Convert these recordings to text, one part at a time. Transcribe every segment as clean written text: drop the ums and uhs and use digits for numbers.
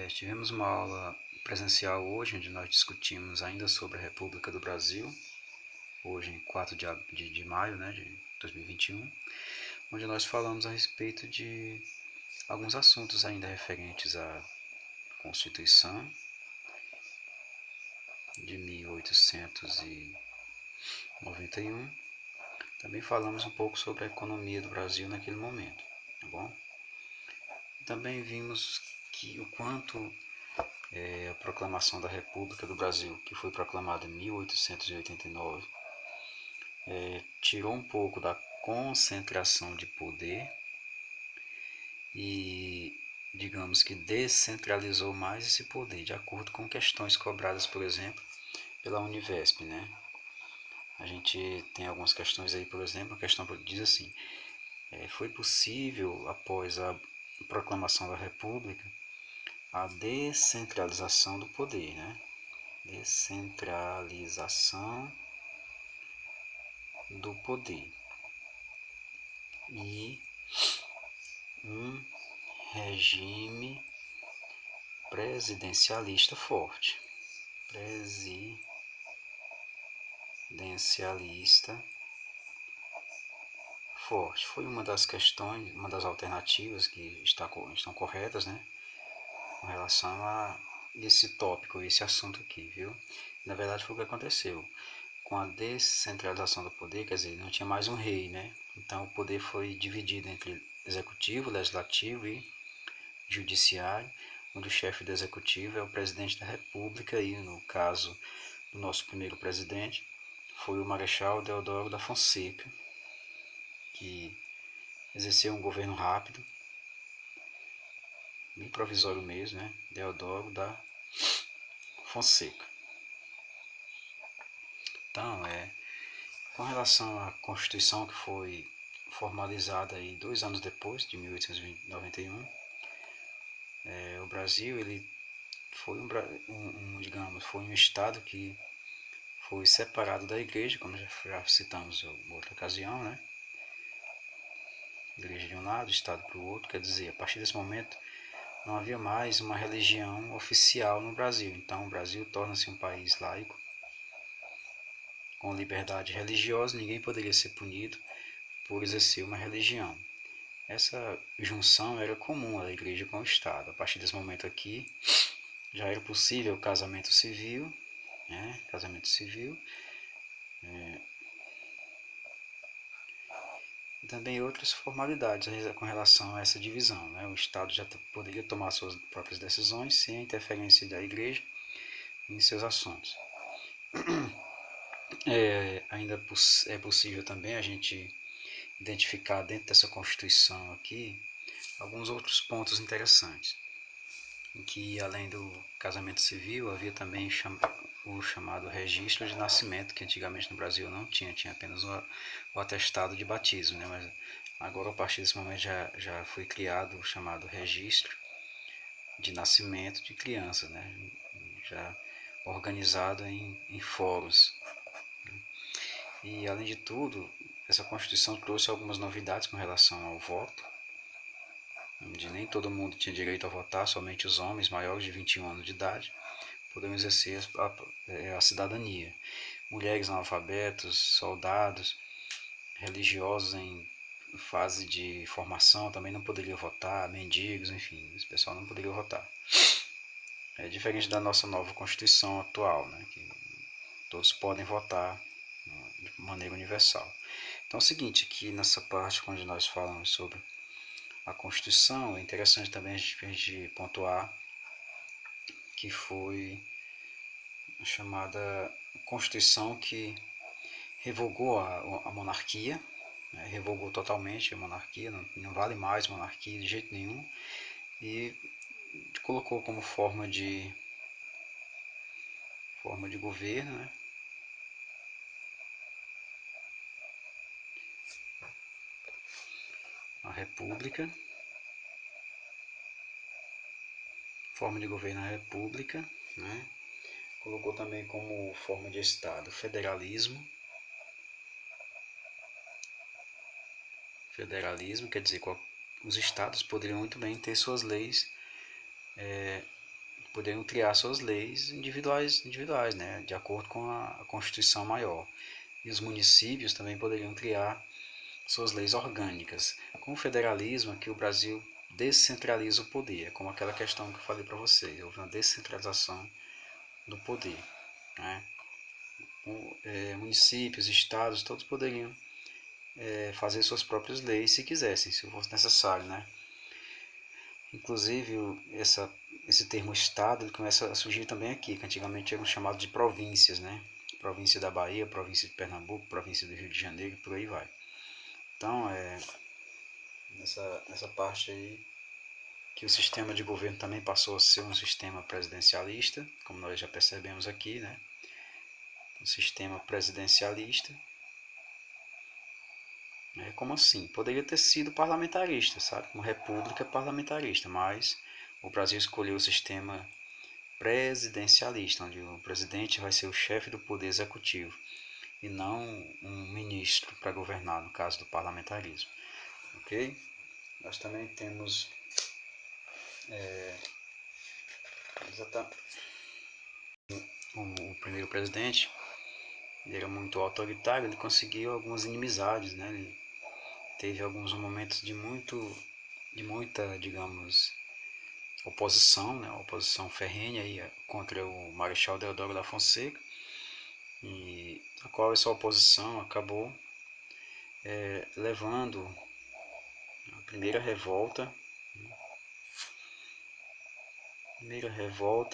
Tivemos uma aula presencial hoje, onde nós discutimos ainda sobre a República do Brasil, hoje em 4 de maio, né, de 2021, onde nós falamos a respeito de alguns assuntos ainda referentes à Constituição de 1891. Também falamos um pouco sobre a economia do Brasil naquele momento, tá bom? Também vimos que o quanto a proclamação da República do Brasil, que foi proclamada em 1889, tirou um pouco da concentração de poder e, digamos que, descentralizou mais esse poder, de acordo com questões cobradas, por exemplo, pela Univesp, né? A gente tem algumas questões aí, por exemplo, a questão diz assim: foi possível, após a proclamação da República, a descentralização do poder, né? Descentralização do poder e um regime presidencialista forte. Presidencialista forte. Foi uma das questões, uma das alternativas que estão corretas, né? Com relação a esse tópico, esse assunto aqui, viu? Na verdade foi o que aconteceu. Com a descentralização do poder, quer dizer, não tinha mais um rei, né? Então o poder foi dividido entre executivo, legislativo e judiciário, onde o chefe do executivo é o presidente da República e, no caso do nosso primeiro presidente, foi o Marechal Deodoro da Fonseca, que exerceu um governo rápido, bem provisório mesmo, né? Deodoro da Fonseca. Então, com relação à Constituição, que foi formalizada aí 2 anos depois, de 1891, o Brasil ele foi digamos, foi um estado que foi separado da igreja, como já citamos em outra ocasião, né? Igreja de um lado, estado para o outro, quer dizer, a partir desse momento não havia mais uma religião oficial no Brasil. Então o Brasil torna-se um país laico, com liberdade religiosa, ninguém poderia ser punido por exercer uma religião. Essa junção era comum da igreja com o Estado. A partir desse momento aqui, já era possível o casamento civil, né? Casamento civil. E também outras formalidades com relação a essa divisão, né? O Estado já poderia tomar suas próprias decisões sem a interferência da igreja em seus assuntos. Ainda é possível também a gente identificar dentro dessa Constituição aqui alguns outros pontos interessantes, em que além do casamento civil havia também o chamado registro de nascimento, que antigamente no Brasil não tinha, tinha apenas o atestado de batismo, né? Mas agora a partir desse momento já foi criado o chamado registro de nascimento de crianças, né? Já organizado em fóruns. E além de tudo, essa Constituição trouxe algumas novidades com relação ao voto, onde nem todo mundo tinha direito a votar, somente os homens maiores de 21 anos de idade poderiam exercer a cidadania. Mulheres analfabetos, soldados, religiosos em fase de formação também não poderiam votar, mendigos, enfim, esse pessoal não poderia votar. É diferente da nossa nova Constituição atual, né, que todos podem votar de maneira universal. Então é o seguinte, aqui nessa parte onde nós falamos sobre a Constituição, é interessante também a gente pontuar que foi a chamada Constituição que revogou a monarquia, né, revogou totalmente a monarquia, não vale mais monarquia de jeito nenhum, e colocou como forma de governo, né, a república, forma de governo a república, né, colocou também como forma de Estado federalismo. Federalismo quer dizer que os estados poderiam muito bem ter suas leis poderiam criar suas leis individuais, né, de acordo com a Constituição maior. E os municípios também poderiam criar suas leis orgânicas. Com o federalismo, aqui o Brasil descentraliza o poder, como aquela questão que eu falei para vocês, houve uma descentralização do poder. Né? Municípios, estados, todos poderiam fazer suas próprias leis se quisessem, se fosse necessário. Né? Inclusive, esse termo Estado ele começa a surgir também aqui, que antigamente eram chamados de províncias, né? Província da Bahia, província de Pernambuco, província do Rio de Janeiro e por aí vai. Então, nessa parte aí, que o sistema de governo também passou a ser um sistema presidencialista, como nós já percebemos aqui, né? Um sistema presidencialista. Como assim? Poderia ter sido parlamentarista, sabe? Uma república parlamentarista, mas o Brasil escolheu o sistema presidencialista, onde o presidente vai ser o chefe do poder executivo e não um ministro para governar, no caso do parlamentarismo. Ok? Nós também temos o primeiro presidente, ele era muito autoritário, ele conseguiu algumas inimizades, né? Ele teve alguns momentos de muita, digamos, oposição, né? Oposição ferrenha aí contra o Marechal Deodoro da Fonseca, e a qual essa oposição acabou levando a primeira revolta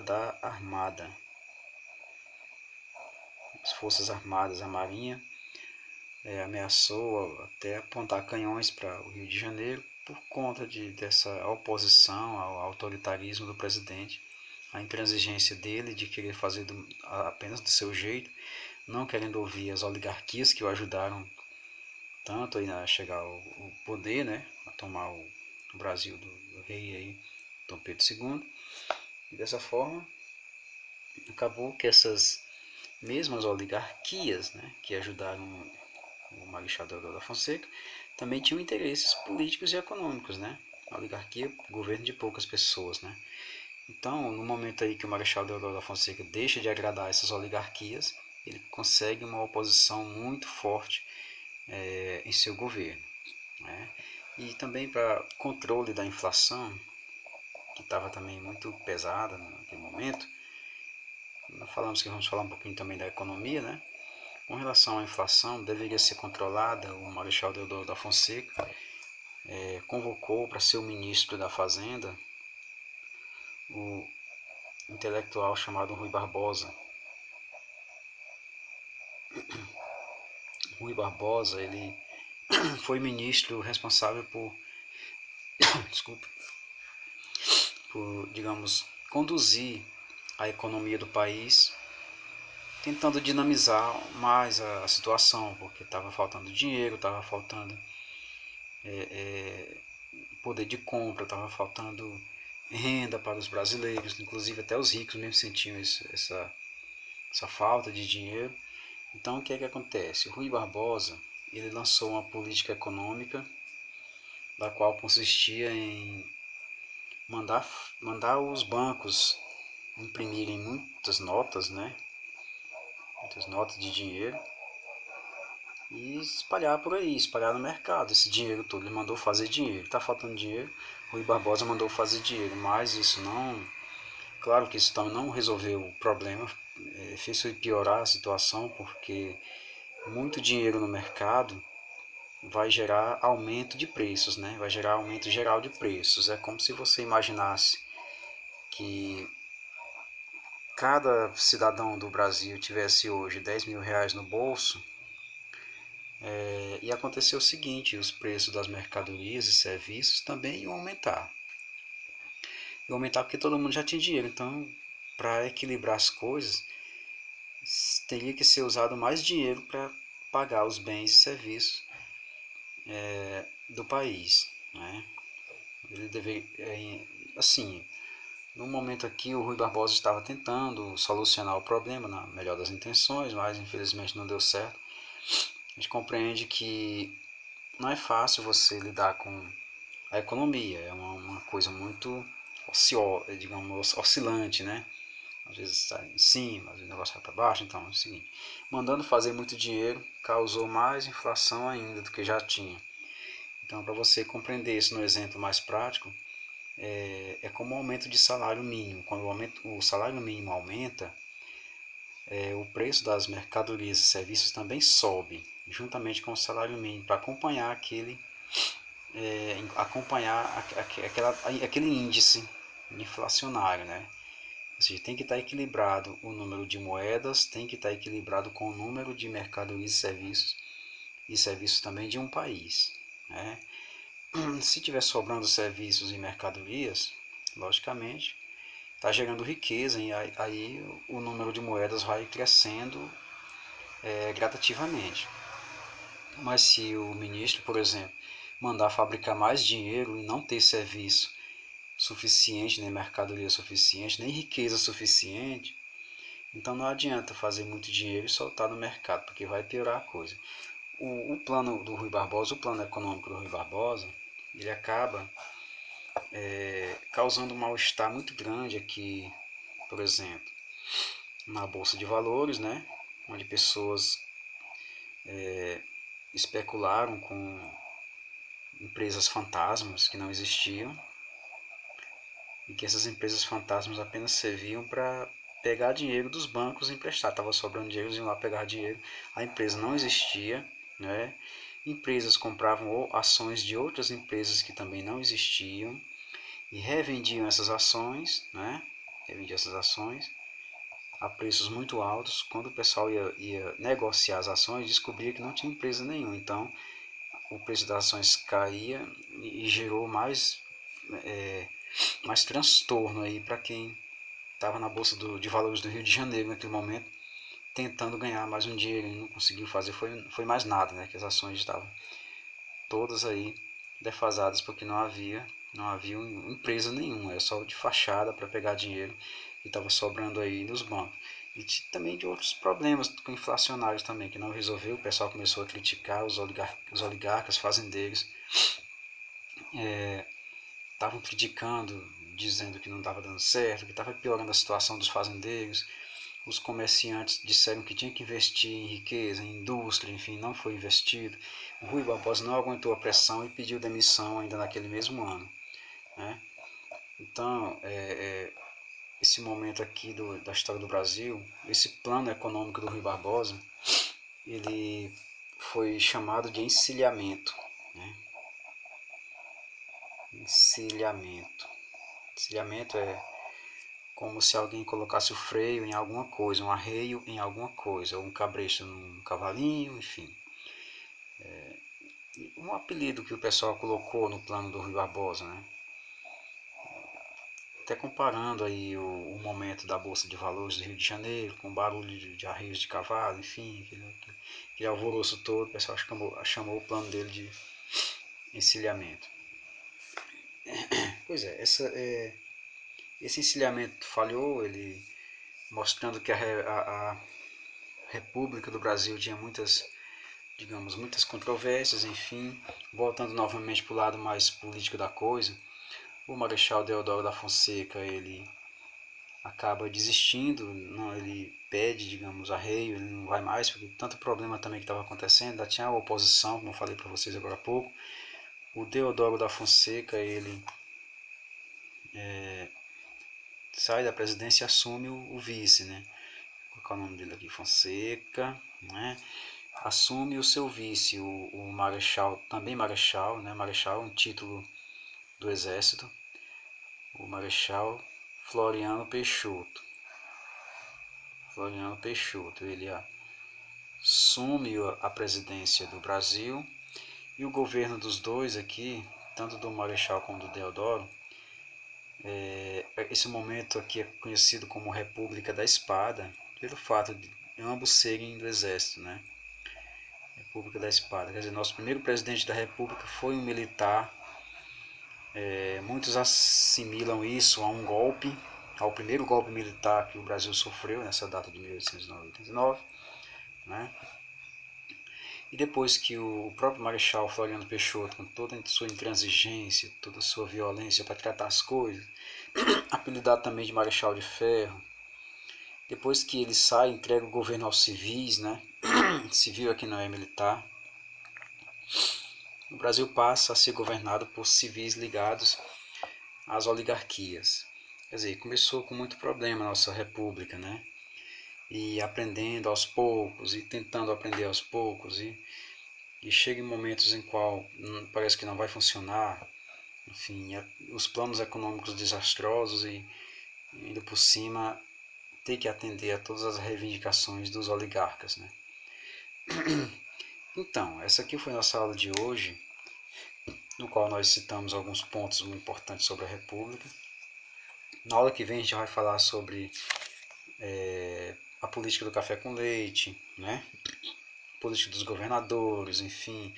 da Armada, as Forças Armadas, a Marinha, ameaçou até apontar canhões para o Rio de Janeiro por conta dessa oposição ao autoritarismo do presidente, a intransigência dele de querer fazer apenas do seu jeito, não querendo ouvir as oligarquias que o ajudaram tanto aí a chegar ao poder, né, a tomar o Brasil do rei aí, Dom Pedro II. E dessa forma acabou que essas mesmas oligarquias, né, que ajudaram o Marechal Deodoro da Fonseca, também tinham interesses políticos e econômicos, né? A oligarquia, governo de poucas pessoas, né? Então, no momento aí que o Marechal Deodoro da Fonseca deixa de agradar essas oligarquias, ele consegue uma oposição muito forte em seu governo, né? E também para controle da inflação, que estava também muito pesada naquele momento, nós falamos que vamos falar um pouquinho também da economia, né? Com relação à inflação, deveria ser controlada. O Marechal Deodoro da Fonseca convocou para ser o ministro da Fazenda o intelectual chamado Rui Barbosa. Rui Barbosa, ele foi ministro responsável desculpa, por, digamos, conduzir a economia do país, tentando dinamizar mais a situação, porque estava faltando dinheiro, estava faltando poder de compra, estava faltando renda para os brasileiros, inclusive até os ricos mesmo sentiam essa falta de dinheiro. Então o que é que acontece? O Rui Barbosa ele lançou uma política econômica da qual consistia em mandar os bancos imprimirem muitas notas, né? Muitas notas de dinheiro e espalhar por aí, espalhar no mercado esse dinheiro todo. Ele mandou fazer dinheiro. Está faltando dinheiro, Rui Barbosa mandou fazer dinheiro, mas isso não. Claro que isso também não resolveu o problema, fez piorar a situação, porque muito dinheiro no mercado vai gerar aumento de preços, né? Vai gerar aumento geral de preços. É como se você imaginasse que cada cidadão do Brasil tivesse hoje 10 mil reais no bolso, e aconteceu o seguinte, os preços das mercadorias e serviços também iam aumentar. Iam aumentar porque todo mundo já tinha dinheiro, então para equilibrar as coisas, teria que ser usado mais dinheiro para pagar os bens e serviços do país. Né? Ele deveria, assim, no momento aqui o Rui Barbosa estava tentando solucionar o problema na melhor das intenções, mas infelizmente não deu certo. A gente compreende que não é fácil você lidar com a economia, é uma coisa muito digamos, oscilante, né? Às vezes está em cima, às vezes o negócio vai para baixo. Então é o seguinte, mandando fazer muito dinheiro causou mais inflação ainda do que já tinha. Então, para você compreender isso no exemplo mais prático, é como o aumento de salário mínimo. Quando o salário mínimo aumenta, o preço das mercadorias e serviços também sobe, juntamente com o salário mínimo, para acompanhar aquele índice inflacionário, né? Ou seja, tem que estar equilibrado o número de moedas, tem que estar equilibrado com o número de mercadorias e serviços também de um país, né? Se tiver sobrando serviços e mercadorias, logicamente, está gerando riqueza e aí o número de moedas vai crescendo gradativamente. Mas se o ministro, por exemplo, mandar fabricar mais dinheiro e não ter serviço suficiente, nem mercadoria suficiente, nem riqueza suficiente, então não adianta fazer muito dinheiro e soltar no mercado, porque vai piorar a coisa. O plano do Rui Barbosa, o plano econômico do Rui Barbosa, ele acaba causando um mal-estar muito grande aqui, por exemplo, na Bolsa de Valores, né? Onde pessoas especularam com empresas fantasmas que não existiam e que essas empresas fantasmas apenas serviam para pegar dinheiro dos bancos e emprestar. Estava sobrando dinheiro, eles iam lá pegar dinheiro. A empresa não existia, né? Empresas compravam ações de outras empresas que também não existiam e revendiam essas ações, né? Revendiam essas ações a preços muito altos. Quando o pessoal ia negociar as ações, descobria que não tinha empresa nenhuma. Então, o preço das ações caía e gerou mais transtorno aí para quem estava na Bolsa de Valores do Rio de Janeiro naquele momento, tentando ganhar mais um dinheiro e não conseguiu fazer foi mais nada, né? Que as ações estavam todas aí defasadas porque não havia empresa nenhuma, era só de fachada para pegar dinheiro que estava sobrando aí nos bancos. E também de outros problemas inflacionários também, que não resolveu, o pessoal começou a criticar os oligarcas fazendeiros, estavam criticando, dizendo que não estava dando certo, que estava piorando a situação dos fazendeiros. Os comerciantes disseram que tinha que investir em riqueza, em indústria, enfim, não foi investido. O Rui Barbosa não aguentou a pressão e pediu demissão ainda naquele mesmo ano, né? Então, esse momento aqui da história do Brasil, esse plano econômico do Rui Barbosa, ele foi chamado de encilhamento, né? Encilhamento. Encilhamento é como se alguém colocasse o freio em alguma coisa, um arreio em alguma coisa, ou um cabresto num cavalinho, enfim. Um apelido que o pessoal colocou no plano do Rui Barbosa, né? Até comparando aí o momento da Bolsa de Valores do Rio de Janeiro, com barulho de arreios de cavalo, enfim, aquele alvoroço todo, o pessoal chamou o plano dele de encilhamento. Pois esse encilhamento falhou, ele mostrando que a República do Brasil tinha muitas controvérsias, enfim. Voltando novamente para o lado mais político da coisa, o Marechal Deodoro da Fonseca, ele acaba desistindo, não, ele pede, digamos, arreio, ele não vai mais, porque tanto problema também que estava acontecendo, ainda tinha a oposição, como eu falei para vocês agora há pouco. O Deodoro da Fonseca, ele sai da presidência e assume o vice, né? Vou colocar o nome dele aqui, Fonseca, né? Assume o seu vice, o Marechal, também Marechal, né? Marechal, um título do Exército, o Marechal Floriano Peixoto. Floriano Peixoto, ele assume a presidência do Brasil e o governo dos dois aqui, tanto do Marechal como do Deodoro, esse momento aqui é conhecido como República da Espada, pelo fato de ambos serem do Exército, né? República da Espada, quer dizer, nosso primeiro presidente da República foi um militar. Muitos assimilam isso a um golpe, ao primeiro golpe militar que o Brasil sofreu nessa data de 1889, né? E depois que o próprio Marechal Floriano Peixoto, com toda a sua intransigência, toda a sua violência para tratar as coisas, apelidado também de Marechal de Ferro. Depois que ele sai, entrega o governo aos civis, né? Civil aqui não é militar. O Brasil passa a ser governado por civis ligados às oligarquias. Quer dizer, começou com muito problema a nossa república, né? E aprendendo aos poucos, e tentando aprender aos poucos, e chega em momentos em qual parece que não vai funcionar, enfim, os planos econômicos desastrosos e ainda por cima ter que atender a todas as reivindicações dos oligarcas, né? Então, essa aqui foi a nossa aula de hoje, no qual nós citamos alguns pontos muito importantes sobre a República. Na aula que vem a gente vai falar sobre a política do café com leite, né? Política dos governadores, enfim.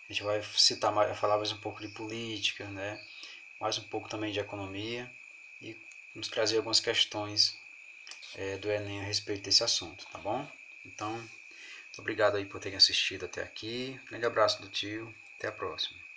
A gente vai citar mais, falar mais um pouco de política, né? Mais um pouco também de economia e nos trazer algumas questões do Enem a respeito desse assunto, tá bom? Então, obrigado aí por terem assistido até aqui. Grande abraço do tio. Até a próxima.